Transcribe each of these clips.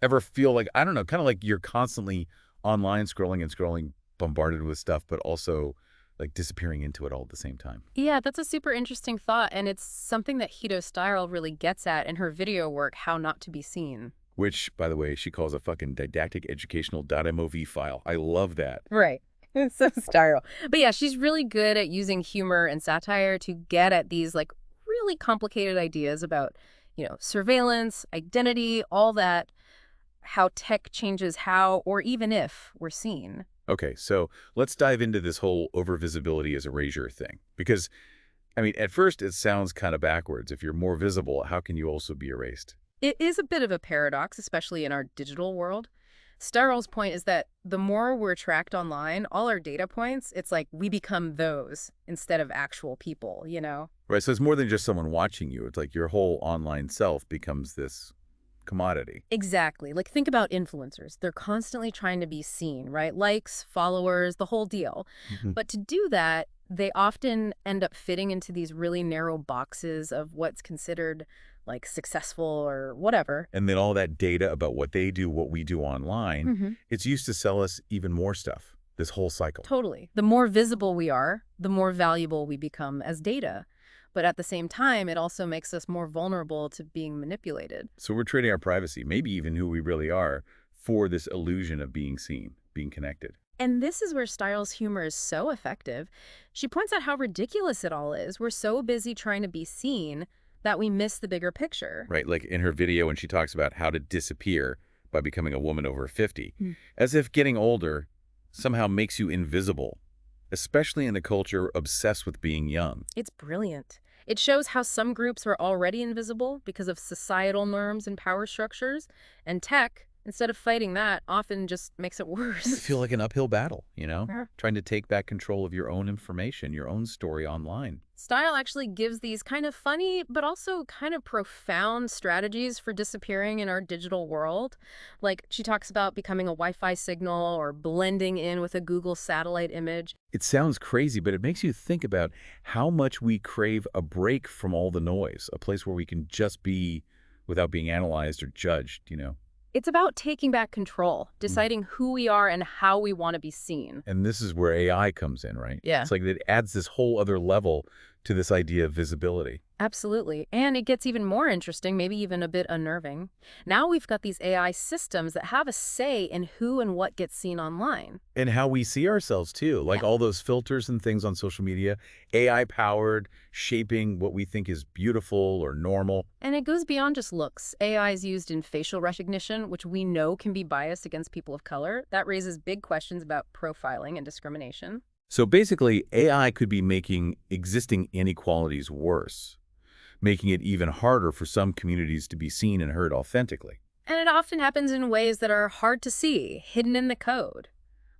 Ever feel like, I don't know, kind of like you're constantly online scrolling and scrolling, bombarded with stuff, but also like disappearing into it all at the same time? Yeah, that's a super interesting thought, and it's something that Hito Steyerl really gets at in her video work, How Not to Be Seen. Which, by the way, she calls a fucking didactic educational .mov file. I love that. Right. It's so Steyerl. But yeah, she's really good at using humor and satire to get at these like really complicated ideas about, surveillance, identity, all that, how tech changes how or even if we're seen. Okay, so let's dive into this whole overvisibility as erasure thing. Because, I mean, at first it sounds kind of backwards. If you're more visible, how can you also be erased? It is a bit of a paradox, especially in our digital world. Sterl's point is that the more we're tracked online, all our data points, it's like we become those instead of actual people. Right, so it's more than just someone watching you. It's like your whole online self becomes this commodity. Exactly. Like think about influencers. They're constantly trying to be seen, right? Likes, followers, the whole deal. Mhm. But to do that, they often end up fitting into these really narrow boxes of what's considered like successful or whatever. And then all that data about what they do, what we do online, hmm it's used to sell us even more stuff, this whole cycle. Totally. The more visible we are, the more valuable we become as data. But at the same time, it also makes us more vulnerable to being manipulated. So we're trading our privacy, maybe even who we really are, for this illusion of being seen, being connected. And this is where Styles' humor is so effective. She points out how ridiculous it all is. We're so busy trying to be seen that we miss the bigger picture. Right? Like in her video when she talks about how to disappear by becoming a woman over 50, Hmm. as if getting older somehow makes you invisible, especially in a culture obsessed with being young. It's brilliant. It shows how some groups are already invisible because of societal norms and power structures, and tech, instead of fighting that, often just makes it I worse. feel like an uphill battle, you know? Yeah. Trying to take back control of your own information, your own story online. Style actually gives these kind of funny, but also kind of profound strategies for disappearing in our digital world. Like, she talks about becoming a Wi-Fi signal or blending in with a Google satellite image. It sounds crazy, but it makes you think about how much we crave a break from all the noise, a place where we can just be without being analyzed or judged. It's about taking back control, Mm. deciding who we are and how we want to be seen. And this is where AI comes in, right? Yeah. It's like it adds this whole other level to this idea of visibility. Absolutely. And it gets even more interesting, maybe even a bit unnerving. Now we've got these AI systems that have a say in who and what gets seen online. And how we see ourselves too, like Yeah. all those filters and things on social media, AI powered, shaping what we think is beautiful or normal. And it goes beyond just looks. AI is used in facial recognition, which we know can be biased against people of color. That raises big questions about profiling and discrimination. So basically, AI could be making existing inequalities worse, making it even harder for some communities to be seen and heard authentically. And it often happens in ways that are hard to see, hidden in the code.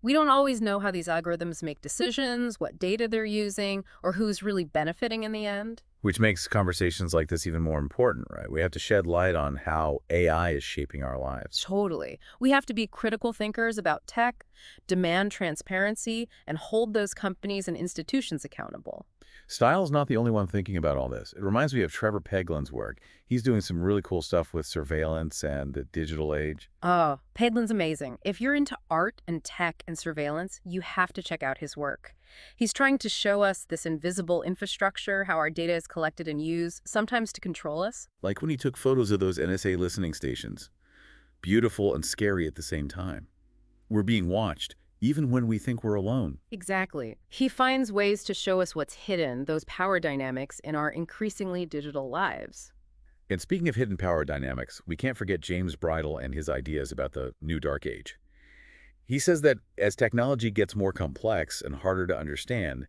We don't always know how these algorithms make decisions, what data they're using, or who's really benefiting in the end. Which makes conversations like this even more important, right? We have to shed light on how AI is shaping our lives. Totally. We have to be critical thinkers about tech, demand transparency, and hold those companies and institutions accountable. Style's not the only one thinking about all this. It reminds me of Trevor Peglin's work. He's doing some really cool stuff with surveillance and the digital age. Oh, Paidlin's amazing. If you're into art and tech and surveillance, you have to check out his work. He's trying to show us this invisible infrastructure, how our data is collected and used, sometimes to control us. Like when he took photos of those NSA listening stations. Beautiful and scary at the same time. We're being watched, even when we think we're alone. Exactly. He finds ways to show us what's hidden, those power dynamics, in our increasingly digital lives. And speaking of hidden power dynamics, we can't forget James Bridle and his ideas about the new dark age. He says that as technology gets more complex and harder to understand,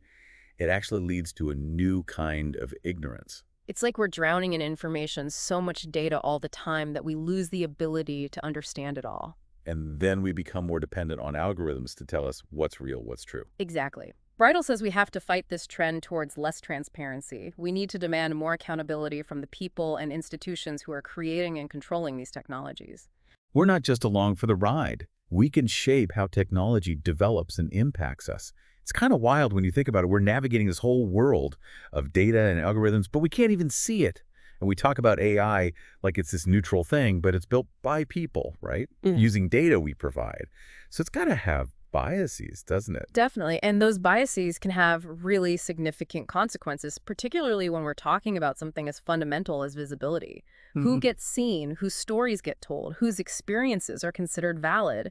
it actually leads to a new kind of ignorance. It's like we're drowning in information, so much data all the time that we lose the ability to understand it all. And then we become more dependent on algorithms to tell us what's real, what's true. Exactly. Bridle says we have to fight this trend towards less transparency. We need to demand more accountability from the people and institutions who are creating and controlling these technologies. We're not just along for the ride. We can shape how technology develops and impacts us. It's kind of wild when you think about it. We're navigating this whole world of data and algorithms, but we can't even see it. And we talk about AI like it's this neutral thing, but it's built by people, right? Using data we provide. So it's got to have biases, doesn't it? Definitely. And those biases can have really significant consequences, particularly when we're talking about something as fundamental as visibility. Who gets seen, whose stories get told, whose experiences are considered valid.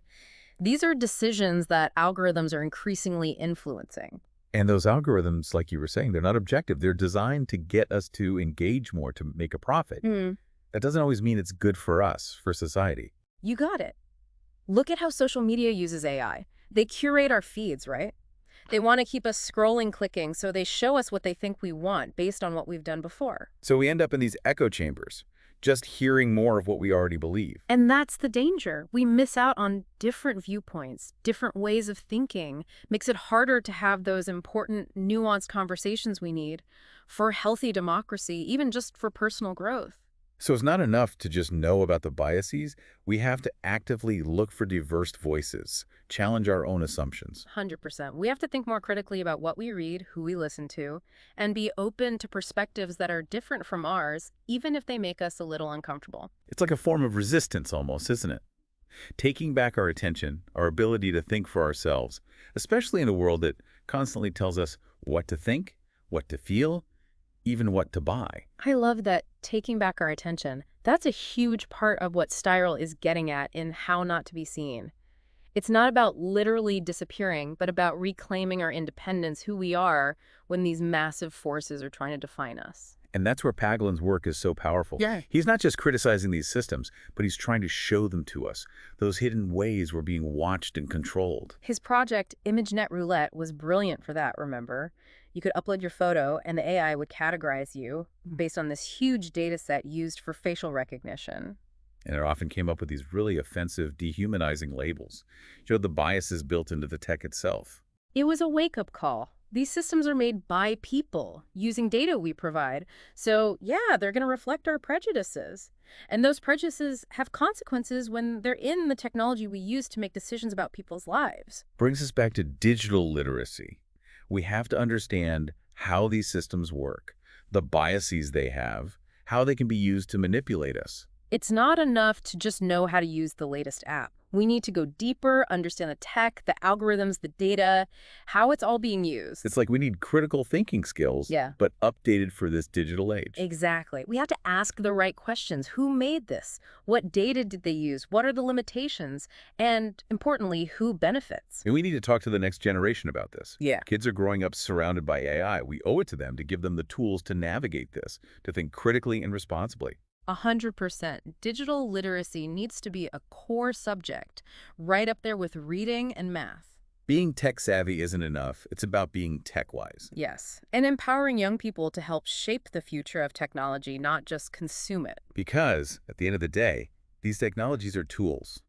These are decisions that algorithms are increasingly influencing. And those algorithms, like you were saying, they're not objective. They're designed to get us to engage more, to make a profit. That doesn't always mean it's good for us, for society. You got it. Look at how social media uses AI. They curate our feeds, right? They want to keep us scrolling, clicking, so they show us what they think we want based on what we've done before. So we end up in these echo chambers, just hearing more of what we already believe. And that's the danger. We miss out on different viewpoints, different ways of thinking, makes it harder to have those important, nuanced conversations we need for healthy democracy, even just for personal growth. So it's not enough to just know about the biases. We have to actively look for diverse voices, challenge our own assumptions. 100%. We have to think more critically about what we read, who we listen to, and be open to perspectives that are different from ours, even if they make us a little uncomfortable. It's like a form of resistance almost, isn't it? Taking back our attention, our ability to think for ourselves, especially in a world that constantly tells us what to think, what to feel, even what to buy. I love that taking back our attention. That's a huge part of what Steyerl is getting at in How Not to Be Seen. It's not about literally disappearing, but about reclaiming our independence, who we are, when these massive forces are trying to define us. And that's where Paglen's work is so powerful. Yeah. He's not just criticizing these systems, but he's trying to show them to us, those hidden ways we're being watched and controlled. His project, ImageNet Roulette, was brilliant for that, remember? You could upload your photo, and the AI would categorize you based on this huge data set used for facial recognition. And it often came up with these really offensive, dehumanizing labels. Showed the biases built into the tech itself. It was a wake-up call. These systems are made by people, using data we provide. So, yeah, they're going to reflect our prejudices. And those prejudices have consequences when they're in the technology we use to make decisions about people's lives. Brings us back to digital literacy. We have to understand how these systems work, the biases they have, how they can be used to manipulate us. It's not enough to just know how to use the latest app. We need to go deeper, understand the tech, the algorithms, the data, how it's all being used. It's like we need critical thinking skills, but updated for this digital age. Exactly. We have to ask the right questions. Who made this? What data did they use? What are the limitations? And importantly, who benefits? And we need to talk to the next generation about this. Yeah. Kids are growing up surrounded by AI. We owe it to them to give them the tools to navigate this, to think critically and responsibly. 100%. Digital literacy needs to be a core subject, right up there with reading and math. Being tech-savvy isn't enough. It's about being tech-wise. Yes, and empowering young people to help shape the future of technology, not just consume it. Because, at the end of the day, these technologies are tools.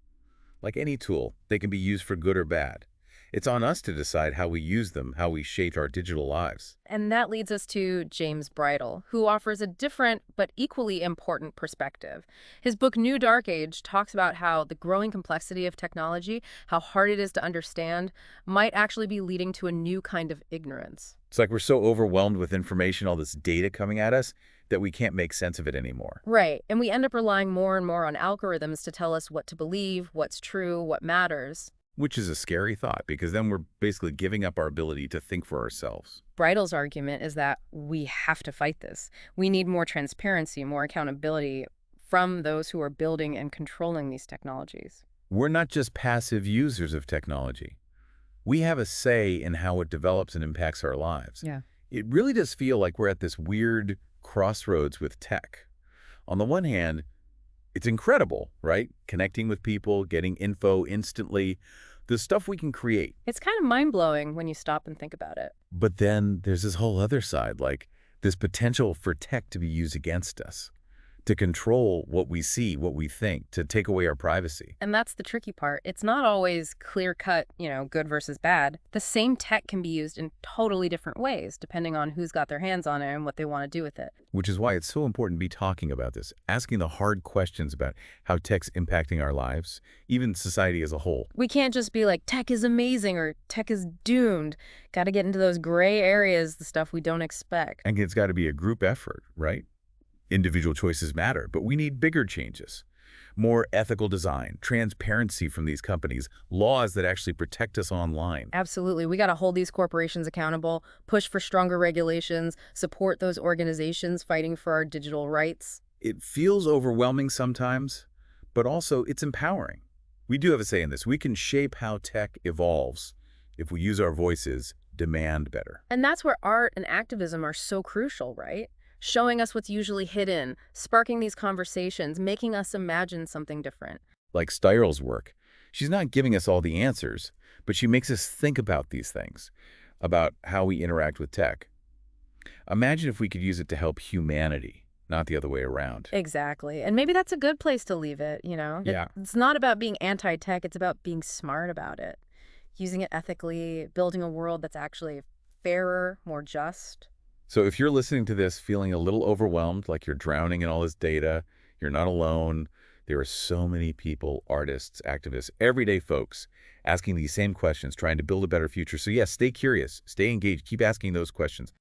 Like any tool, they can be used for good or bad. It's on us to decide how we use them, how we shape our digital lives. And that leads us to James Bridle, who offers a different but equally important perspective. His book, New Dark Age, talks about how the growing complexity of technology, how hard it is to understand, might actually be leading to a new kind of ignorance. It's like we're so overwhelmed with information, all this data coming at us, that we can't make sense of it anymore. Right, and we end up relying more and more on algorithms to tell us what to believe, what's true, what matters. Which is a scary thought, because then we're basically giving up our ability to think for ourselves. Bridle's argument is that we have to fight this. We need more transparency, more accountability from those who are building and controlling these technologies. We're not just passive users of technology. We have a say in how it develops and impacts our lives. Yeah. It really does feel like we're at this weird crossroads with tech. On the one hand, it's incredible, right? Connecting with people, getting info instantly, the stuff we can create. It's kind of mind-blowing when you stop and think about it. But then there's this whole other side, like this potential for tech to be used against us, to control what we see, what we think, to take away our privacy. And that's the tricky part. It's not always clear-cut, good versus bad. The same tech can be used in totally different ways, depending on who's got their hands on it and what they want to do with it. Which is why it's so important to be talking about this, asking the hard questions about how tech's impacting our lives, even society as a whole. We can't just be like, tech is amazing or tech is doomed. Got to get into those gray areas, the stuff we don't expect. And it's got to be a group effort, right? Individual choices matter, but we need bigger changes. More ethical design, transparency from these companies, laws that actually protect us online. Absolutely. We got to hold these corporations accountable, push for stronger regulations, support those organizations fighting for our digital rights. It feels overwhelming sometimes, but also it's empowering. We do have a say in this. We can shape how tech evolves if we use our voices, demand better. And that's where art and activism are so crucial, right? Showing us what's usually hidden, sparking these conversations, making us imagine something different. Like Steyerl's work, she's not giving us all the answers, but she makes us think about these things, about how we interact with tech. Imagine if we could use it to help humanity, not the other way around. Exactly. And maybe that's a good place to leave it, you know? Yeah. It's not about being anti-tech, it's about being smart about it, using it ethically, building a world that's actually fairer, more just. So if you're listening to this feeling a little overwhelmed, like you're drowning in all this data, you're not alone. There are so many people, artists, activists, everyday folks asking these same questions, trying to build a better future. So yes, stay curious, stay engaged, keep asking those questions.